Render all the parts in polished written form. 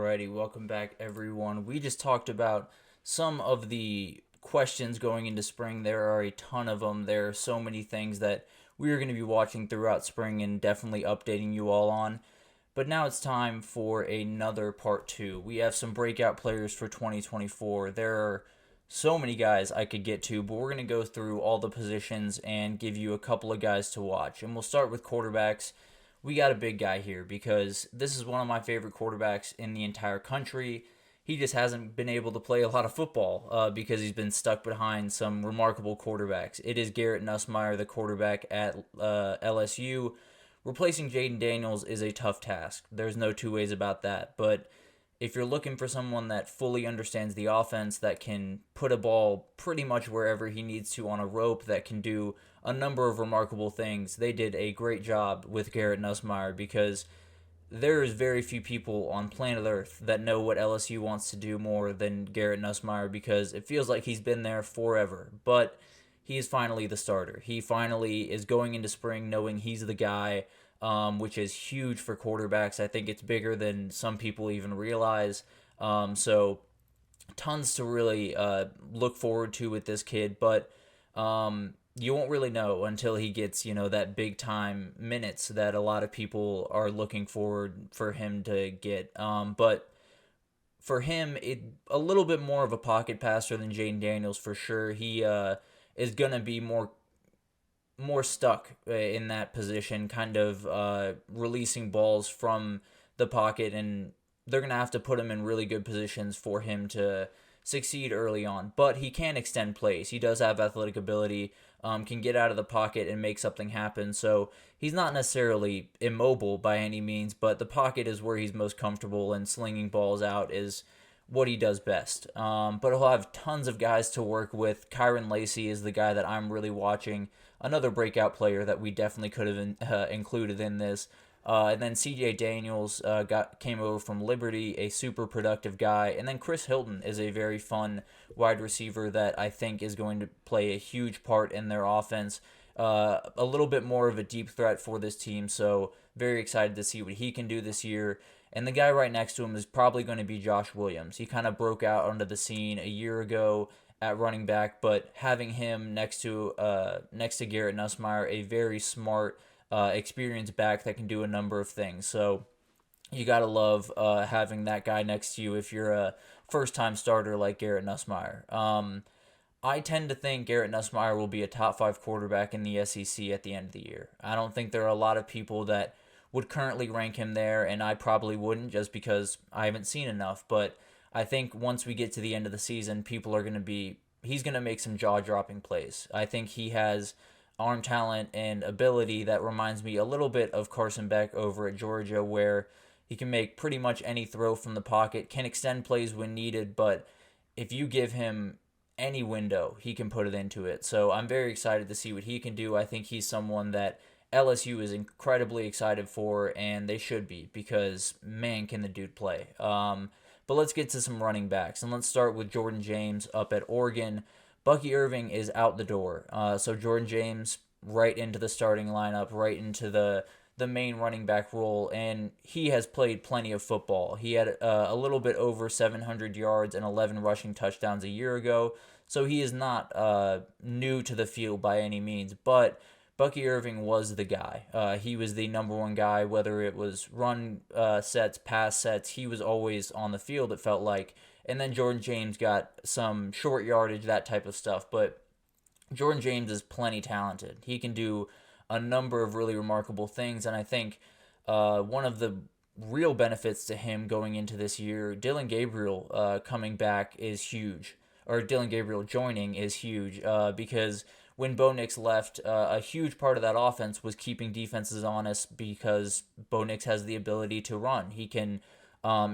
Alrighty, welcome back everyone. We just talked about some of the questions going into spring. There are a ton of them. There are so many things that we are going to be watching throughout spring and definitely updating you all on. But now it's time for another part two. We have some breakout players for 2024. There are so many guys I could get to, but we're going to go through all the positions and give you a couple of guys to watch. And we'll start with quarterbacks. We got a big guy here because this is one of my favorite quarterbacks in the entire country. He just hasn't been able to play a lot of football because he's been stuck behind some remarkable quarterbacks. It is Garrett Nussmeier, the quarterback at LSU. Replacing Jaden Daniels is a tough task. There's no two ways about that. But if you're looking for someone that fully understands the offense, that can put a ball pretty much wherever he needs to on a rope, that can do a number of remarkable things, they did a great job with Garrett Nussmeier because there's very few people on planet Earth that know what LSU wants to do more than Garrett Nussmeier because it feels like he's been there forever. But he is finally the starter. He finally is going into spring knowing he's the guy, which is huge for quarterbacks. I think it's bigger than some people even realize. So tons to really look forward to with this kid, but you won't really know until he gets, that big time minutes that a lot of people are looking forward for him to get. But for him, a little bit more of a pocket passer than Jaden Daniels for sure. He is going to be more stuck in that position, kind of releasing balls from the pocket, and they're going to have to put him in really good positions for him to succeed early on. But he can extend plays. He does have athletic ability, can get out of the pocket and make something happen. So he's not necessarily immobile by any means, but the pocket is where he's most comfortable, and slinging balls out is what he does best. But he'll have tons of guys to work with. Kyron Lacey is the guy that I'm really watching. Another breakout player that we definitely could have included in this. And then C.J. Daniels came over from Liberty, a super productive guy. And then Chris Hilton is a very fun wide receiver that I think is going to play a huge part in their offense. A little bit more of a deep threat for this team, so very excited to see what he can do this year. And the guy right next to him is probably going to be Josh Williams. He kind of broke out onto the scene a year ago at running back, but having him next to Garrett Nussmeier, a very smart, experienced back that can do a number of things. So you got to love having that guy next to you if you're a first-time starter like Garrett Nussmeier. I tend to think Garrett Nussmeier will be a top 5 quarterback in the SEC at the end of the year. I don't think there are a lot of people that would currently rank him there, and I probably wouldn't just because I haven't seen enough. But I think once we get to the end of the season, he's going to make some jaw-dropping plays. I think he has arm talent and ability that reminds me a little bit of Carson Beck over at Georgia, where he can make pretty much any throw from the pocket, can extend plays when needed, but if you give him any window, he can put it into it. So I'm very excited to see what he can do. I think he's someone that LSU is incredibly excited for, and they should be because, man, can the dude play. But let's get to some running backs, and let's start with Jordan James up at Oregon. Bucky Irving is out the door. So Jordan James right into the starting lineup, right into the main running back role, and he has played plenty of football. He had a little bit over 700 yards and 11 rushing touchdowns a year ago, so he is not new to the field by any means, but Bucky Irving was the guy. He was the number one guy, whether it was run sets, pass sets. He was always on the field, it felt like. And then Jordan James got some short yardage, that type of stuff. But Jordan James is plenty talented. He can do a number of really remarkable things. And I think one of the real benefits to him going into this year, Dylan Gabriel coming back is huge. Or Dylan Gabriel joining is huge because when Bo Nix left, a huge part of that offense was keeping defenses honest because Bo Nix has the ability to run. He can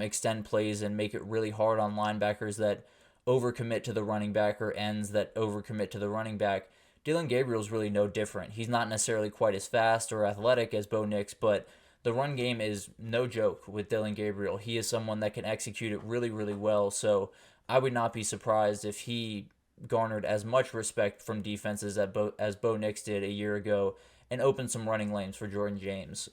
extend plays and make it really hard on linebackers that overcommit to the running back or ends that overcommit to the running back. Dylan Gabriel's really no different. He's not necessarily quite as fast or athletic as Bo Nix, but the run game is no joke with Dylan Gabriel. He is someone that can execute it really, really well, so I would not be surprised if he garnered as much respect from defenses as Bo Nix did a year ago and opened some running lanes for Jordan James.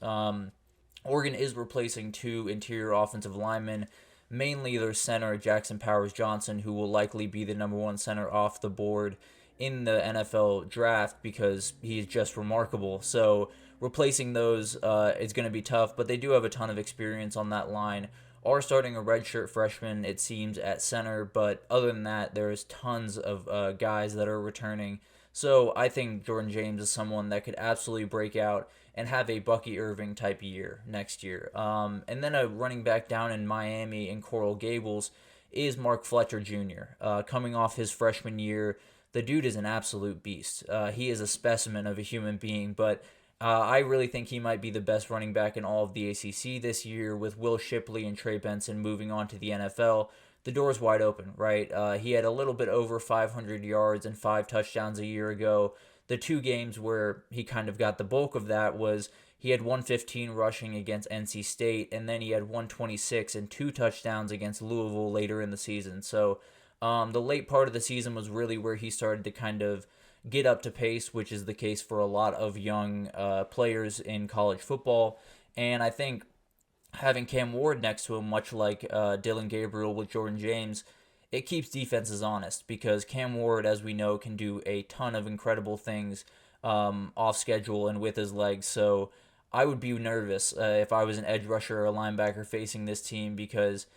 Oregon is replacing 2 interior offensive linemen. mainly their center, Jackson Powers-Johnson, who will likely be the number one center off the board in the NFL draft because he's just remarkable. So replacing those is going to be tough, but they do have a ton of experience on that line. Are starting a redshirt freshman, it seems, at center, but other than that, there's tons of guys that are returning. So I think Jordan James is someone that could absolutely break out and have a Bucky Irving type year next year. And then a running back down in Miami in Coral Gables is Mark Fletcher Jr. Coming off his freshman year, the dude is an absolute beast. He is a specimen of a human being, but I really think he might be the best running back in all of the ACC this year with Will Shipley and Trey Benson moving on to the NFL. The door's wide open, right? He had a little bit over 500 yards and 5 touchdowns a year ago. The 2 games where he kind of got the bulk of that was he had 115 rushing against NC State, and then he had 126 and 2 touchdowns against Louisville later in the season. So the late part of the season was really where he started to kind of get up to pace, which is the case for a lot of young players in college football. And I think having Cam Ward next to him, much like Dillon Gabriel with Jordan James, it keeps defenses honest because Cam Ward, as we know, can do a ton of incredible things off schedule and with his legs. So I would be nervous if I was an edge rusher or a linebacker facing this team because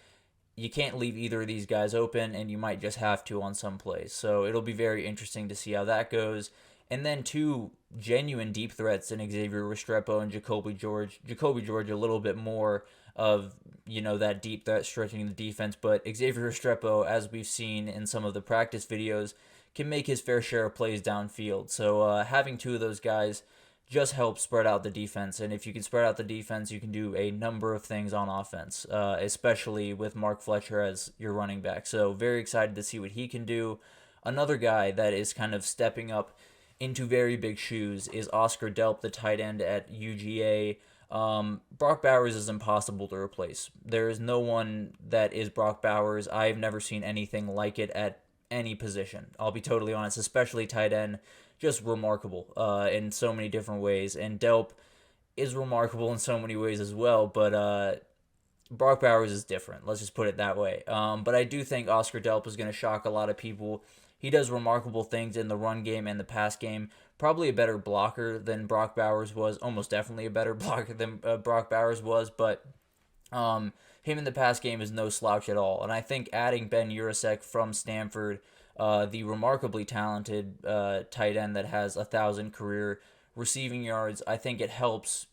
you can't leave either of these guys open, and you might just have to on some plays. So it'll be very interesting to see how that goes. And then 2 genuine deep threats in Xavier Restrepo and Jacoby George. Jacoby George a little bit more of, that deep threat stretching the defense, but Xavier Restrepo, as we've seen in some of the practice videos, can make his fair share of plays downfield. So having 2 of those guys just helps spread out the defense. And if you can spread out the defense, you can do a number of things on offense, especially with Mark Fletcher as your running back. So very excited to see what he can do. Another guy that is kind of stepping up into very big shoes is Oscar Delp, the tight end at UGA. Brock Bowers is impossible to replace. There is no one that is Brock Bowers. I've never seen anything like it at any position. I'll be totally honest, especially tight end. Just remarkable in so many different ways. And Delp is remarkable in so many ways as well, but Brock Bowers is different. Let's just put it that way. But I do think Oscar Delp is going to shock a lot of people. He does remarkable things in the run game and the pass game. Probably a better blocker than Brock Bowers was. Almost definitely a better blocker than Brock Bowers was. But him in the pass game is no slouch at all. And I think adding Ben Urasek from Stanford, the remarkably talented tight end that has 1,000 career receiving yards, I think it helps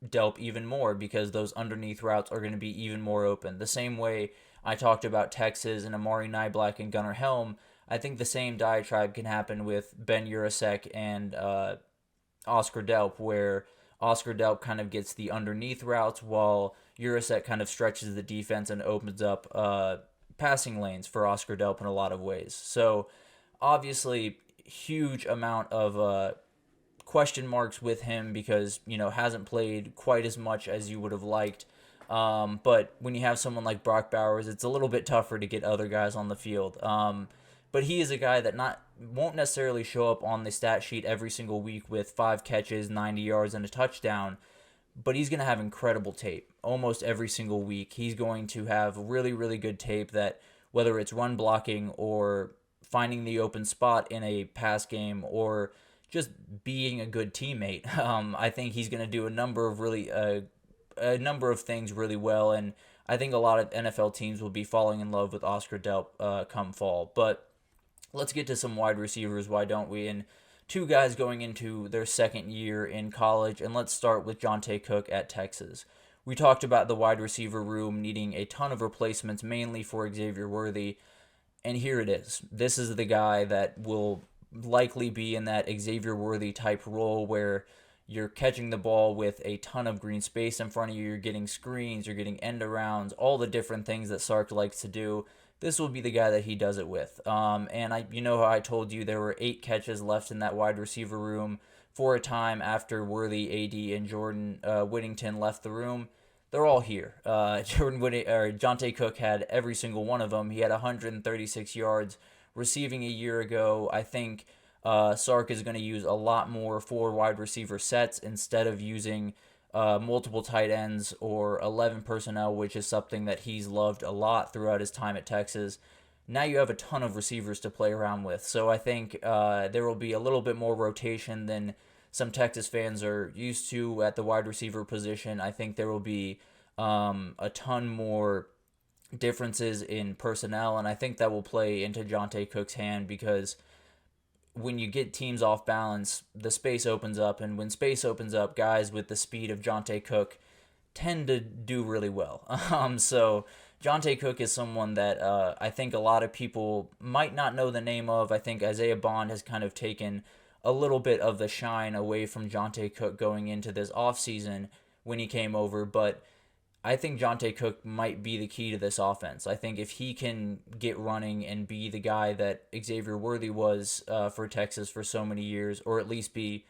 Delp even more because those underneath routes are going to be even more open. The same way I talked about Texas and Amari Niblack and Gunnar Helm, I think the same diatribe can happen with Ben Urasek and Oscar Delp, where Oscar Delp kind of gets the underneath routes while Urasek kind of stretches the defense and opens up passing lanes for Oscar Delp in a lot of ways. So obviously huge amount of question marks with him because, hasn't played quite as much as you would have liked. But when you have someone like Brock Bowers, it's a little bit tougher to get other guys on the field. But he is a guy that won't necessarily show up on the stat sheet every single week with 5 catches, 90 yards, and a touchdown. But he's going to have incredible tape almost every single week. He's going to have really, really good tape that whether it's run blocking or finding the open spot in a pass game or just being a good teammate. I think he's going to do a number of things really well, and I think a lot of NFL teams will be falling in love with Oscar Delp come fall. But let's get to some wide receivers, why don't we? And 2 guys going into their second year in college, and let's start with Jonte Cook at Texas. We talked about the wide receiver room needing a ton of replacements, mainly for Xavier Worthy, and here it is. This is the guy that will likely be in that Xavier Worthy type role where you're catching the ball with a ton of green space in front of you, you're getting screens, you're getting end arounds, all the different things that Sark likes to do. This will be the guy that he does it with. And how I told you there were 8 catches left in that wide receiver room for a time after Worthy, AD, and Jordan Whittington left the room. They're all here. Jonte Cook had every single one of them. He had 136 yards receiving a year ago. I think Sark is going to use a lot more 4 wide receiver sets instead of using multiple tight ends or 11 personnel, which is something that he's loved a lot throughout his time at Texas. Now you have a ton of receivers to play around with. So I think there will be a little bit more rotation than some Texas fans are used to at the wide receiver position. I think there will be a ton more differences in personnel, and I think that will play into Jonte Cook's hand because when you get teams off balance, the space opens up, and when space opens up, guys with the speed of Jonte Cook tend to do really well. So Jonte Cook is someone that I think a lot of people might not know the name of. I think Isaiah Bond has kind of taken a little bit of the shine away from Jonte Cook going into this offseason when he came over, but I think Jonte Cook might be the key to this offense. I think if he can get running and be the guy that Xavier Worthy was for Texas for so many years, or at least be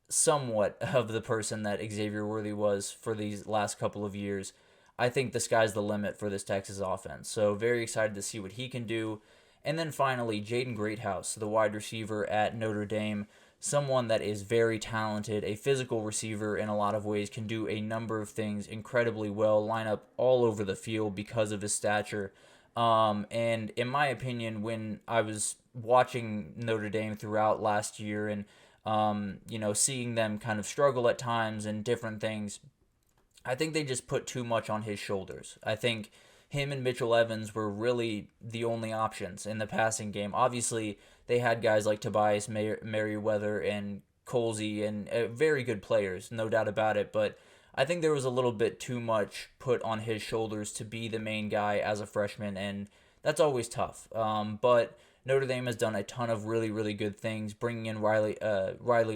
somewhat of the person that Xavier Worthy was for these last couple of years, I think the sky's the limit for this Texas offense. So very excited to see what he can do. And then finally, Jaden Greathouse, the wide receiver at Notre Dame, someone that is very talented, a physical receiver in a lot of ways, can do a number of things incredibly well, line up all over the field because of his stature. And in my opinion, when I was watching Notre Dame throughout last year and seeing them kind of struggle at times and different things, I think they just put too much on his shoulders. I think him and Mitchell Evans were really the only options in the passing game. Obviously, they had guys like Tobias Merriweather and Colsey and very good players, no doubt about it, but I think there was a little bit too much put on his shoulders to be the main guy as a freshman, and that's always tough. But Notre Dame has done a ton of really, really good things, bringing in Riley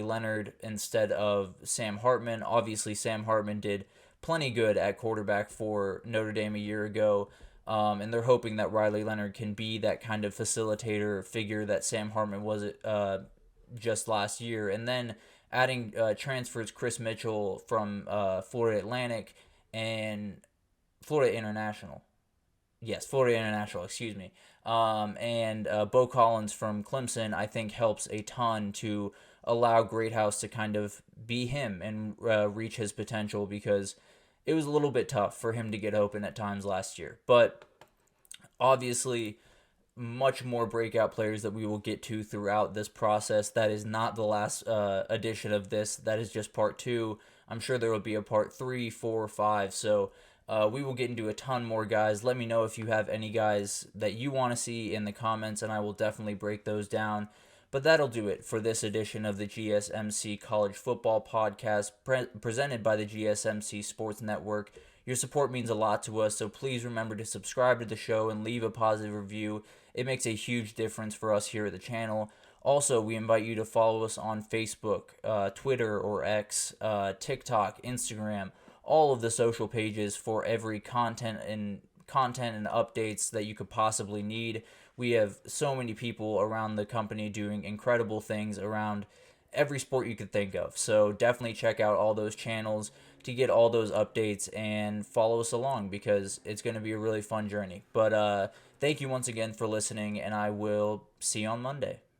Leonard instead of Sam Hartman. Obviously, Sam Hartman did plenty good at quarterback for Notre Dame a year ago, and they're hoping that Riley Leonard can be that kind of facilitator figure that Sam Hartman was just last year. And then adding transfers Chris Mitchell from Florida Atlantic and Florida International. Yes, Florida International, excuse me. And Bo Collins from Clemson, I think, helps a ton to allow Greathouse to kind of be him and reach his potential, because it was a little bit tough for him to get open at times last year. But obviously, much more breakout players that we will get to throughout this process. That is not the last edition of this. That is just part 2. I'm sure there will be a part 3, 4, 5. So we will get into a ton more guys. Let me know if you have any guys that you want to see in the comments, and I will definitely break those down. But that'll do it for this edition of the GSMC College Football Podcast presented by the GSMC Sports Network. Your support means a lot to us, so please remember to subscribe to the show and leave a positive review. It makes a huge difference for us here at the channel. Also, we invite you to follow us on Facebook, Twitter or X, TikTok, Instagram, all of the social pages for every content and updates that you could possibly need. We have so many people around the company doing incredible things around every sport you could think of. So definitely check out all those channels to get all those updates and follow us along, because it's going to be a really fun journey. But thank you once again for listening, and I will see you on Monday.